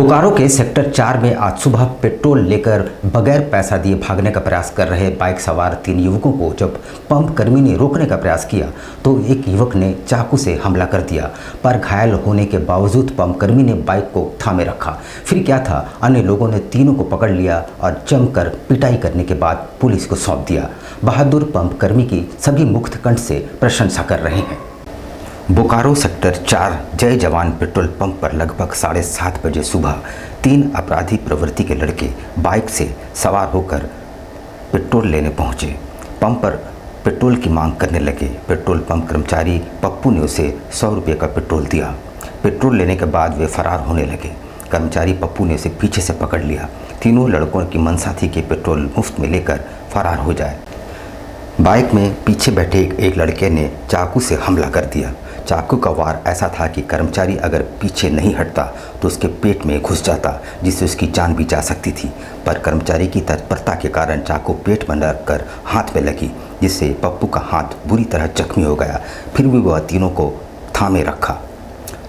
बोकारो के सेक्टर 4 में आज सुबह पेट्रोल लेकर बगैर पैसा दिए भागने का प्रयास कर रहे बाइक सवार 3 युवकों को जब पंप कर्मी ने रोकने का प्रयास किया तो एक युवक ने चाकू से हमला कर दिया, पर घायल होने के बावजूद पंप कर्मी ने बाइक को थामे रखा। फिर क्या था, अन्य लोगों ने तीनों को पकड़ लिया और जमकर पिटाई करने के बाद पुलिस को सौंप दिया। बहादुर पंप कर्मी की सभी मुक्तकंठ से प्रशंसा कर रहे हैं। बोकारो सेक्टर 4 जय जवान पेट्रोल पंप पर लगभग 7:30 बजे सुबह 3 अपराधी प्रवृत्ति के लड़के बाइक से सवार होकर पेट्रोल लेने पहुंचे। पंप पर पेट्रोल की मांग करने लगे। पेट्रोल पंप कर्मचारी पप्पू ने उसे 100 रुपये का पेट्रोल दिया। पेट्रोल लेने के बाद वे फरार होने लगे। कर्मचारी पप्पू ने उसे पीछे से पकड़ लिया। तीनों लड़कों की मंशा थी कि पेट्रोल मुफ्त में लेकर फरार हो जाए। बाइक में पीछे बैठे एक लड़के ने चाकू से हमला कर दिया। चाकू का वार ऐसा था कि कर्मचारी अगर पीछे नहीं हटता तो उसके पेट में घुस जाता, जिससे उसकी जान भी जा सकती थी। पर कर्मचारी की तत्परता के कारण चाकू पेट में लगकर हाथ में लगी, जिससे पप्पू का हाथ बुरी तरह जख्मी हो गया। फिर भी वह तीनों को थामे रखा।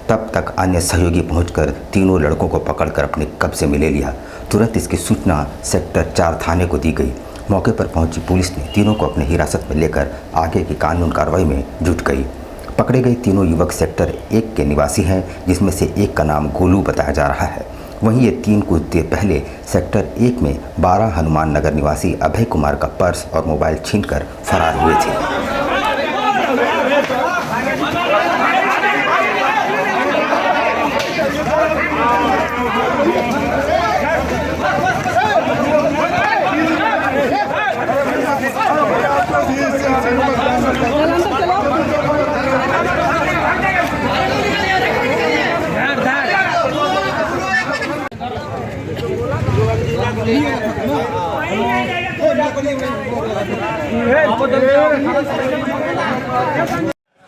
तब तक अन्य सहयोगी पहुंचकर तीनों लड़कों को पकड़कर अपने कब्जे में ले लिया। तुरंत इसकी सूचना सेक्टर 4 थाने को दी गई। मौके पर पहुंची पुलिस ने तीनों को अपने हिरासत में लेकर आगे की कानून कार्रवाई में जुट गई। पकड़े गए तीनों युवक सेक्टर 1 के निवासी हैं, जिसमें से एक का नाम गोलू बताया जा रहा है। वहीं ये 3 कुछ देर पहले सेक्टर 1 में 12 हनुमान नगर निवासी अभय कुमार का पर्स और मोबाइल छीनकर फरार हुए थे।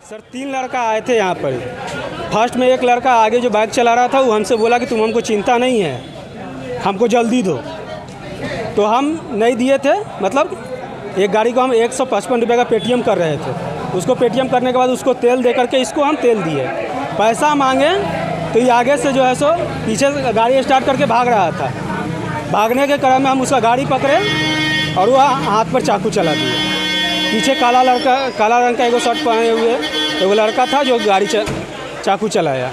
सर 3 लड़का आए थे यहाँ पर। फर्स्ट में एक लड़का आगे जो बाइक चला रहा था वो हमसे बोला कि तुम हमको चिंता नहीं है, हमको जल्दी दो। तो हम नहीं दिए थे। मतलब एक गाड़ी को हम 155 रुपये का पेटीएम कर रहे थे। उसको पेटीएम करने के बाद उसको तेल दे करके इसको हम तेल दिए। पैसा मांगे तो ये आगे से जो है सो पीछे से गाड़ी स्टार्ट करके भाग रहा था। भागने के क्रम में हम उसका गाड़ी पकड़े और वह हाथ पर चाकू चला दिया। पीछे काला रंग का एगो शर्ट पहने हुए एगो लड़का था जो गाड़ी चाकू चलाया।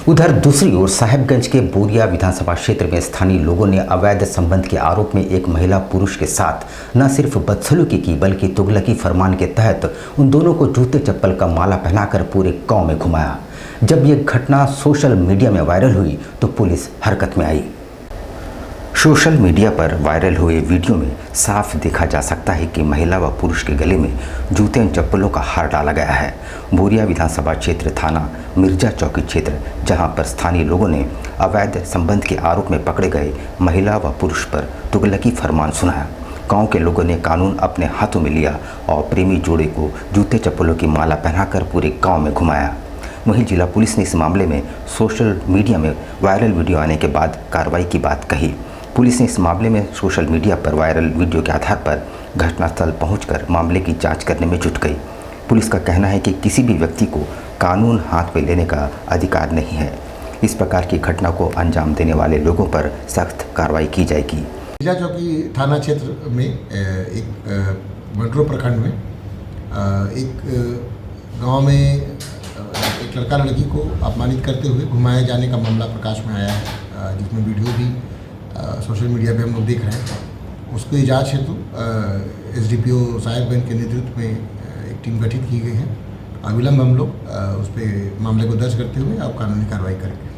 उधर दूसरी ओर साहेबगंज के बोरिया विधानसभा क्षेत्र में स्थानीय लोगों ने अवैध संबंध के आरोप में एक महिला पुरुष के साथ न सिर्फ बदसलूकी की बल्कि तुगलकी फरमान के तहत उन दोनों को जूते चप्पल का माला पहनाकर पूरे गांव में घुमाया। जब यह घटना सोशल मीडिया में वायरल हुई तो पुलिस हरकत में आई। सोशल मीडिया पर वायरल हुए वीडियो में साफ देखा जा सकता है कि महिला व पुरुष के गले में जूते और चप्पलों का हार डाला गया है। बोरिया विधानसभा क्षेत्र थाना मिर्जा चौकी क्षेत्र, जहां पर स्थानीय लोगों ने अवैध संबंध के आरोप में पकड़े गए महिला व पुरुष पर तुगलकी फरमान सुनाया। गांव के लोगों ने कानून अपने हाथों में लिया और प्रेमी जोड़े को जूते चप्पलों की माला पहनाकर पूरे गाँव में घुमाया। वहीं जिला पुलिस ने इस मामले में सोशल मीडिया में वायरल वीडियो आने के बाद कार्रवाई की बात कही। पुलिस ने इस मामले में सोशल मीडिया पर वायरल वीडियो के आधार पर घटनास्थल पहुंचकर मामले की जांच करने में जुट गई। पुलिस का कहना है कि किसी भी व्यक्ति को कानून हाथ में लेने का अधिकार नहीं है। इस प्रकार की घटना को अंजाम देने वाले लोगों पर सख्त कार्रवाई की जाएगी। मिर्जा चौकी थाना क्षेत्र में एक मंडरो प्रखंड में एक गाँव में एक लड़का लड़की को अपमानित करते हुए घुमाए जाने का मामला प्रकाश में आया है, जिसमें वीडियो भी सोशल मीडिया पे हम लोग देख रहे हैं। उसकी जांच हेतु एसडीपीओ साहेबगंज के नेतृत्व में एक टीम गठित की गई है। अविलंब हम लोग उस पर मामले को दर्ज करते हुए अब कानूनी कार्रवाई करेंगे।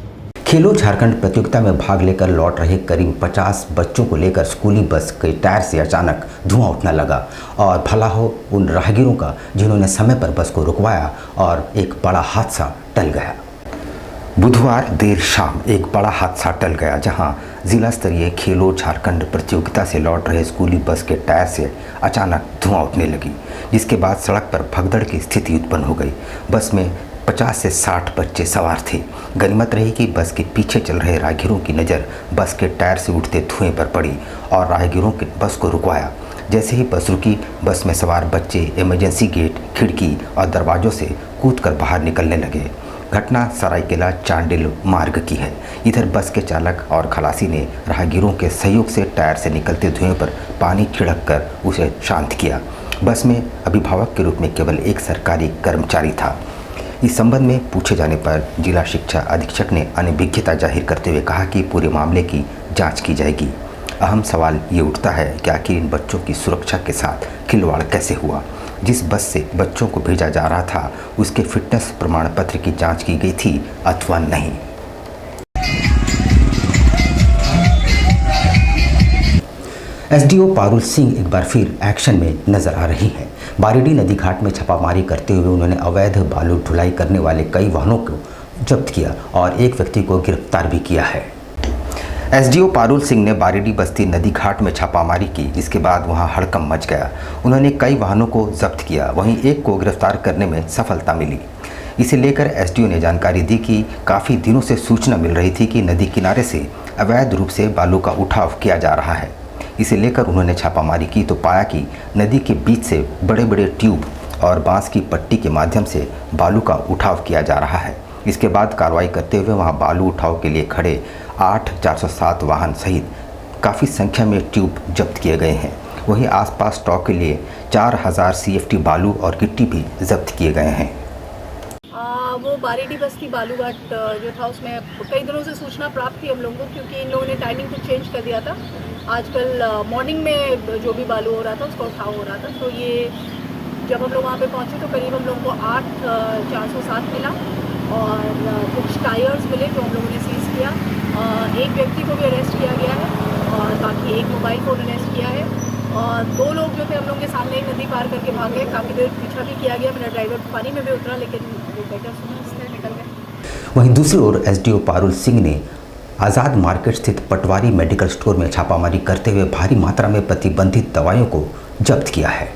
खेलो झारखंड प्रतियोगिता में भाग लेकर लौट रहे करीब 50 बच्चों को लेकर स्कूली बस के टायर से अचानक धुआं उठने लगा और भला हो उन राहगीरों का जिन्होंने समय पर बस को रुकवाया और एक बड़ा हादसा टल गया। बुधवार देर शाम एक बड़ा हादसा टल गया, जहां जिला स्तरीय खेलो झारखंड प्रतियोगिता से लौट रहे स्कूली बस के टायर से अचानक धुआं उठने लगी, जिसके बाद सड़क पर भगदड़ की स्थिति उत्पन्न हो गई। बस में 50 से 60 बच्चे सवार थे। गनीमत रही कि बस के पीछे चल रहे राहगीरों की नज़र बस के टायर से उठते धुएं पर पड़ी और राहगीरों के बस को रुकवाया। जैसे ही बस रुकी, बस में सवार बच्चे इमरजेंसी गेट, खिड़की और दरवाजों से कूदकर बाहर निकलने लगे। घटना सरायकेला चांडिल मार्ग की है। इधर बस के चालक और खलासी ने राहगीरों के सहयोग से टायर से निकलते धुएं पर पानी छिड़क कर उसे शांत किया। बस में अभिभावक के रूप में केवल एक सरकारी कर्मचारी था। इस संबंध में पूछे जाने पर जिला शिक्षा अधीक्षक ने अनभिज्ञता जाहिर करते हुए कहा कि पूरे मामले की जांच की जाएगी। अहम सवाल ये उठता है कि आखिर इन बच्चों की सुरक्षा के साथ खिलवाड़ कैसे हुआ। जिस बस से बच्चों को भेजा जा रहा था उसके फिटनेस प्रमाण पत्र की जांच की गई थी अथवा नहीं। एसडीओ पारुल सिंह एक बार फिर एक्शन में नजर आ रही हैं। बारीडी नदी घाट में छापामारी करते हुए उन्होंने अवैध बालू ढुलाई करने वाले कई वाहनों को जब्त किया और एक व्यक्ति को गिरफ्तार भी किया है। एसडीओ पारुल सिंह ने बारीडी बस्ती नदी घाट में छापामारी की। इसके बाद वहां हड़कंप मच गया। उन्होंने कई वाहनों को जब्त किया, वहीं एक को गिरफ्तार करने में सफलता मिली। इसे लेकर एसडीओ ने जानकारी दी कि काफ़ी दिनों से सूचना मिल रही थी कि नदी किनारे से अवैध रूप से बालू का उठाव किया जा रहा है। इसे लेकर उन्होंने छापामारी की तो पाया कि नदी के बीच से बड़े बड़े ट्यूब और बांस की पट्टी के माध्यम से बालू का उठाव किया जा रहा है। इसके बाद कार्रवाई करते हुए वहां बालू उठाव के लिए खड़े 8,407 वाहन सहित काफ़ी संख्या में ट्यूब जब्त किए गए हैं। वहीं आसपास स्टॉक के लिए 4,000 CFT बालू और गिट्टी भी जब्त किए गए हैं। वो बारीडी बस्ती बालू घाट जो था उसमें कई दिनों से सूचना प्राप्त थी हम लोगों को, क्योंकि इन लोगों ने टाइमिंग को चेंज कर दिया था। आजकल मॉर्निंग में जो भी बालू हो रहा था उसका उठाव हो रहा था। तो ये जब हम लोग वहाँ पे पहुँचे तो करीब हम लोगों को 8,407 मिला और कुछ टायर्स मिले जो हम लोगों ने सीज किया। एक व्यक्ति को भी अरेस्ट किया गया है और बाकी एक मोबाइल फ़ोन अरेस्ट किया है और 2 लोग जो थे हम लोग के सामने एक नदी पार करके भाग गए। काफ़ी देर पीछा भी किया गया। मेरा ड्राइवर पानी में भी उतरा लेकिन वो बेटर सुना निकल गए। वहीं दूसरी ओर एसडीओ पारुल सिंह ने आज़ाद मार्केट स्थित पटवारी मेडिकल स्टोर में छापामारी करते हुए भारी मात्रा में प्रतिबंधित दवाइयों को जब्त किया है।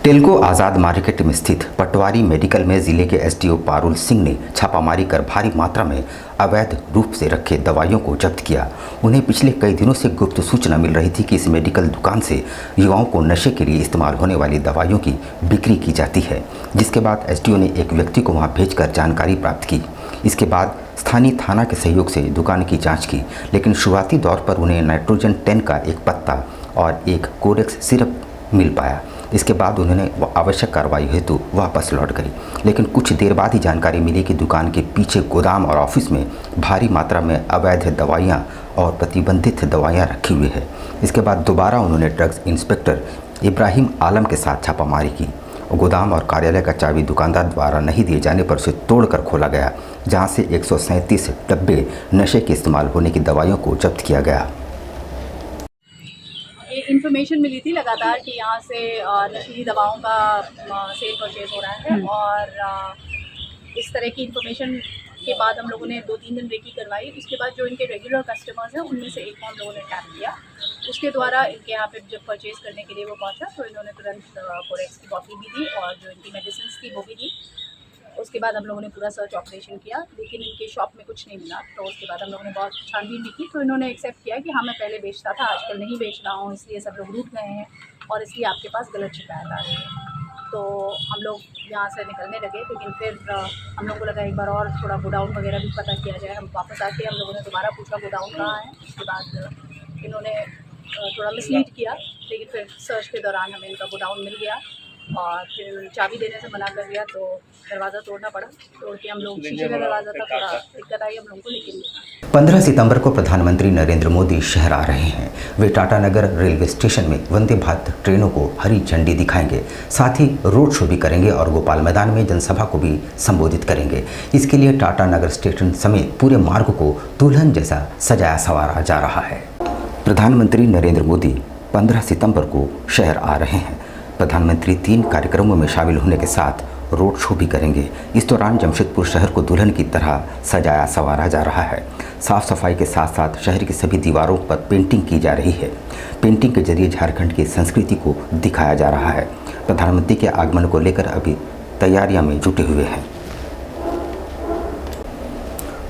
टेल्को आज़ाद मार्केट में स्थित पटवारी मेडिकल में जिले के एसडीओ पारुल सिंह ने छापामारी कर भारी मात्रा में अवैध रूप से रखे दवाइयों को जब्त किया। उन्हें पिछले कई दिनों से गुप्त सूचना मिल रही थी कि इस मेडिकल दुकान से युवाओं को नशे के लिए इस्तेमाल होने वाली दवाइयों की बिक्री की जाती है, जिसके बाद एसडीओ ने एक व्यक्ति को वहां भेजकर जानकारी प्राप्त की। इसके बाद स्थानीय थाना के सहयोग से दुकान की जाँच की, लेकिन शुरुआती दौर पर उन्हें नाइट्रोजन 10 का एक पत्ता और एक कोरेक्स सिरप मिल पाया। इसके बाद उन्होंने आवश्यक कार्रवाई हेतु वापस लौट गई, लेकिन कुछ देर बाद ही जानकारी मिली कि दुकान के पीछे गोदाम और ऑफिस में भारी मात्रा में अवैध दवाइयां और प्रतिबंधित दवाइयां रखी हुई है। इसके बाद दोबारा उन्होंने ड्रग्स इंस्पेक्टर इब्राहिम आलम के साथ छापामारी की। गोदाम और कार्यालय का चाबी दुकानदार द्वारा नहीं दिए जाने पर उसे तोड़कर खोला गया, जहाँ से 137 डब्बे नशे के इस्तेमाल होने की दवाइयों को जब्त किया गया। इन्फॉर्मेशन मिली थी लगातार कि यहाँ से नशीली दवाओं का सेल परचेज हो रहा है और इस तरह की इन्फॉर्मेशन के बाद हम लोगों ने 2-3 दिन रेकी करवाई। उसके बाद जो इनके रेगुलर कस्टमर्स हैं उनमें से एक को हम लोगों ने टैप किया। उसके द्वारा इनके यहाँ पे जब परचेज़ करने के लिए वो पहुँचा तो इन्होंने तुरंत कोरेक्स की बॉटल भी दी और जो इनकी मेडिसिन थी वो भी दी। उसके बाद हम लोगों ने पूरा सर्च ऑपरेशन किया, लेकिन इनके शॉप में कुछ नहीं मिला। तो उसके बाद हम लोगों ने बहुत छानबीन भी की तो इन्होंने एक्सेप्ट किया कि हाँ मैं पहले बेचता था, आजकल नहीं बेच रहा हूँ, इसलिए सब लोग रूठ गए हैं और इसलिए आपके पास गलत शिकायत आ रही है। तो हम लोग यहाँ से निकलने लगे, लेकिन फिर हम लोगों को लगा एक बार और थोड़ा गोडाउन वगैरह भी पता किया जाए। हम वापस आके हम लोगों ने दोबारा पूछा गोडाउन कहाँ है। उसके बाद इन्होंने थोड़ा मिसलीड किया, लेकिन फिर सर्च के दौरान हमें इनका गोडाउन मिल गया और फिर चाबी देने से मना कर दिया तो दरवाज़ा तोड़ना पड़ा। तोड़ के हम लोग शीशे का दरवाज़ा था, थोड़ा दिक्कत आई हम लोगों को। लेकिन 15 सितंबर को प्रधानमंत्री नरेंद्र मोदी शहर आ रहे हैं। वे टाटानगर रेलवे स्टेशन में वंदे भारत ट्रेनों को हरी झंडी दिखाएंगे, साथ ही रोड शो भी करेंगे और गोपाल मैदान में जनसभा को भी संबोधित करेंगे। इसके लिए टाटानगर स्टेशन समेत पूरे मार्ग को दुल्हन जैसा सजाया संवारा जा रहा है। प्रधानमंत्री नरेंद्र मोदी 15 सितंबर को शहर आ रहे हैं। प्रधानमंत्री 3 कार्यक्रमों में शामिल होने के साथ रोड शो भी करेंगे। इस दौरान जमशेदपुर शहर को दुल्हन की तरह सजाया संवारा जा रहा है। साफ सफाई के साथ साथ शहर की सभी दीवारों पर पेंटिंग की जा रही है। पेंटिंग के जरिए झारखंड की संस्कृति को दिखाया जा रहा है। प्रधानमंत्री के आगमन को लेकर अभी तैयारियां में जुटे हुए हैं।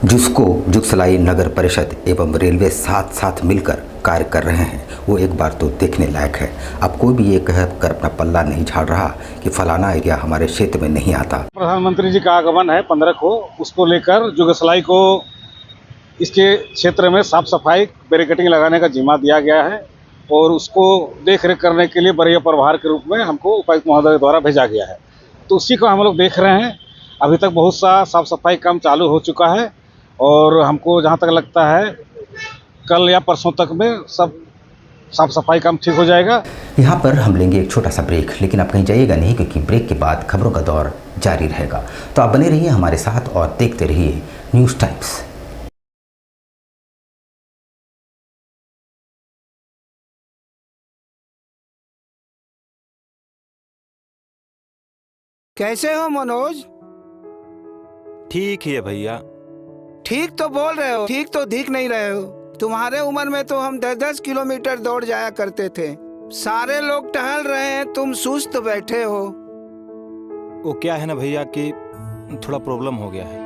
जुस्को जुगसलाई नगर परिषद एवं रेलवे साथ साथ मिलकर कार्य कर रहे हैं वो एक बार तो देखने लायक है। अब कोई भी ये कह कर अपना पल्ला नहीं झाड़ रहा कि फलाना एरिया हमारे क्षेत्र में नहीं आता। प्रधानमंत्री जी का आगमन है 15 को, उसको लेकर जुगसलाई को इसके क्षेत्र में साफ सफाई बैरिकेडिंग लगाने का जिम्मा दिया गया है और उसको देख रेख करने के लिए वरीय प्रभार के रूप में हमको उपायुक्त महोदय द्वारा भेजा गया है। तो उसी को हम लोग देख रहे हैं। अभी तक बहुत सा साफ सफाई काम चालू हो चुका है और हमको जहाँ तक लगता है कल या परसों तक में सब साफ सफाई काम ठीक हो जाएगा। यहाँ पर हम लेंगे एक छोटा सा ब्रेक, लेकिन आप कहीं जाइएगा नहीं क्योंकि ब्रेक के बाद खबरों का दौर जारी रहेगा। तो आप बने रहिए हमारे साथ और देखते रहिए न्यूज़ टाइम्स। कैसे हो मनोज? ठीक ही है भैया। ठीक तो बोल रहे हो, ठीक तो दिख नहीं रहे हो। तुम्हारे उम्र में तो हम 10-10 किलोमीटर दौड़ जाया करते थे। सारे लोग टहल रहे हैं, तुम सुस्त बैठे हो। वो क्या है ना भैया कि थोड़ा प्रॉब्लम हो गया है।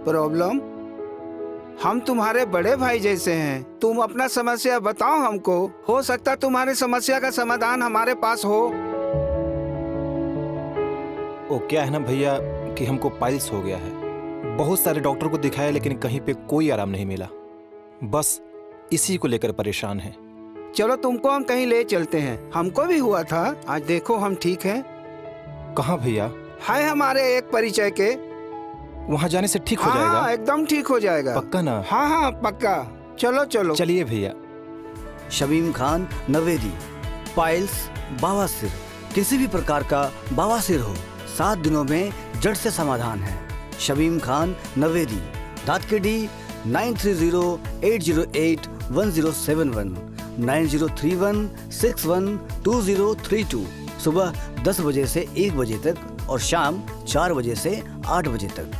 प्रॉब्लम? हम तुम्हारे बड़े भाई जैसे हैं, तुम अपना समस्या बताओ हमको। हो सकता तुम्हारी समस्या का समाधान हमारे पास हो। वो क्या है ना भैया कि हमको पाइल्स हो गया है। बहुत सारे डॉक्टर को दिखाया लेकिन कहीं पे कोई आराम नहीं मिला। बस इसी को लेकर परेशान है। चलो तुमको हम कहीं ले चलते हैं, हमको भी हुआ था। आज देखो हम ठीक हैं। कहाँ भैया? है हमारे एक परिचय के। वहाँ जाने से ठीक हो हाँ, जाएगा? एकदम ठीक हो जाएगा। पक्का ना? हाँ हाँ पक्का। चलो चलो। चलिए भैया। शमीम खान नवेदी, पाइल्स, बवासीर, किसी भी प्रकार का बवासीर हो 7 दिनों में जड़ से समाधान है। शमीम खान नवेदी, दातकेडी 9308081071 9031612032। सुबह 10 बजे से 1 बजे तक और शाम 4 बजे से 8 बजे तक।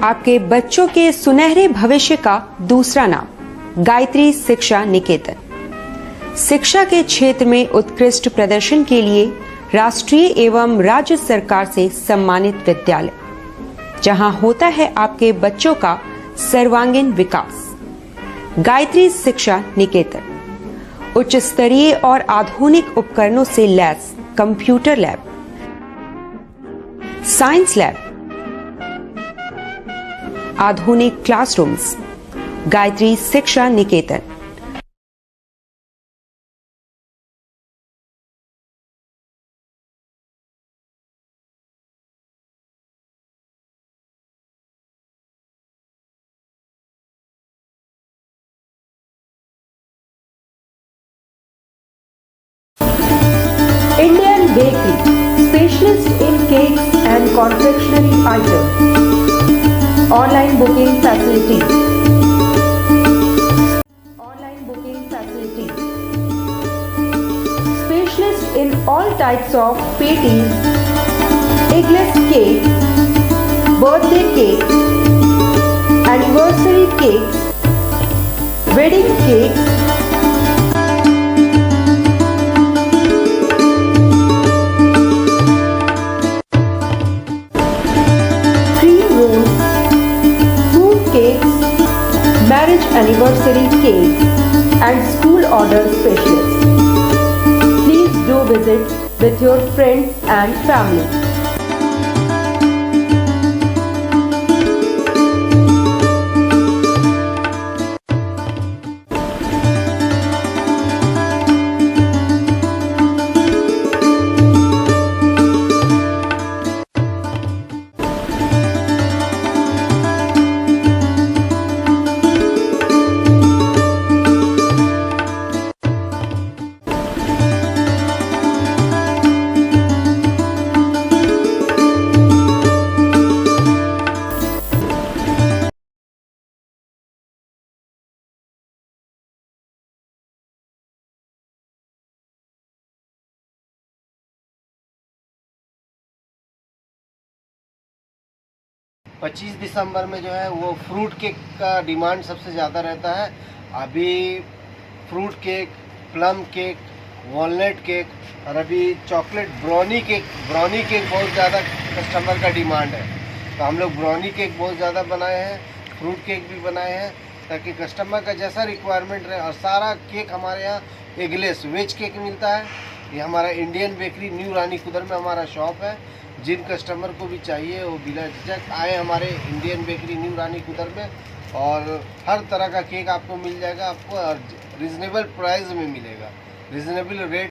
आपके बच्चों के सुनहरे भविष्य का दूसरा नाम गायत्री शिक्षा निकेतन। शिक्षा के क्षेत्र में उत्कृष्ट प्रदर्शन के लिए राष्ट्रीय एवं राज्य सरकार से सम्मानित विद्यालय, जहां होता है आपके बच्चों का सर्वांगीण विकास। गायत्री शिक्षा निकेतन उच्च स्तरीय और आधुनिक उपकरणों से lace computer lab, science lab, आधुनिक क्लासरूम्स। गायत्री शिक्षा निकेतन। Indian Bakery, specialist in cakes and confectionery items. Online booking facilities. Online booking facilities. Specialist in all types of patties, eggless cake, birthday cake, anniversary cakes, wedding cakes, marriage anniversary cake and school order specialist. Please do visit with your friends and family. पच्चीस दिसंबर में जो है वो fruit cake का demand सबसे ज़्यादा रहता है। अभी fruit cake, plum cake, walnut cake और अभी चॉकलेट ब्राउनी केक बहुत ज़्यादा कस्टमर का डिमांड है। तो हम लोग ब्राउनी केक बहुत ज़्यादा बनाए हैं। फ्रूट केक भी बनाए हैं ताकि कस्टमर का जैसा रिक्वायरमेंट रहे। और सारा केक हमारे यहाँ एगलेस वेज केक मिलता है। ये हमारा इंडियन बेकरी न्यू रानी कुदर में हमारा शॉप है। जिन कस्टमर को भी चाहिए वो बिना झिझक आए हमारे इंडियन बेकरी न्यू रानी कुदर में, और हर तरह का केक आपको मिल जाएगा, आपको रीज़नेबल प्राइस में मिलेगा, रीज़नेबल रेट।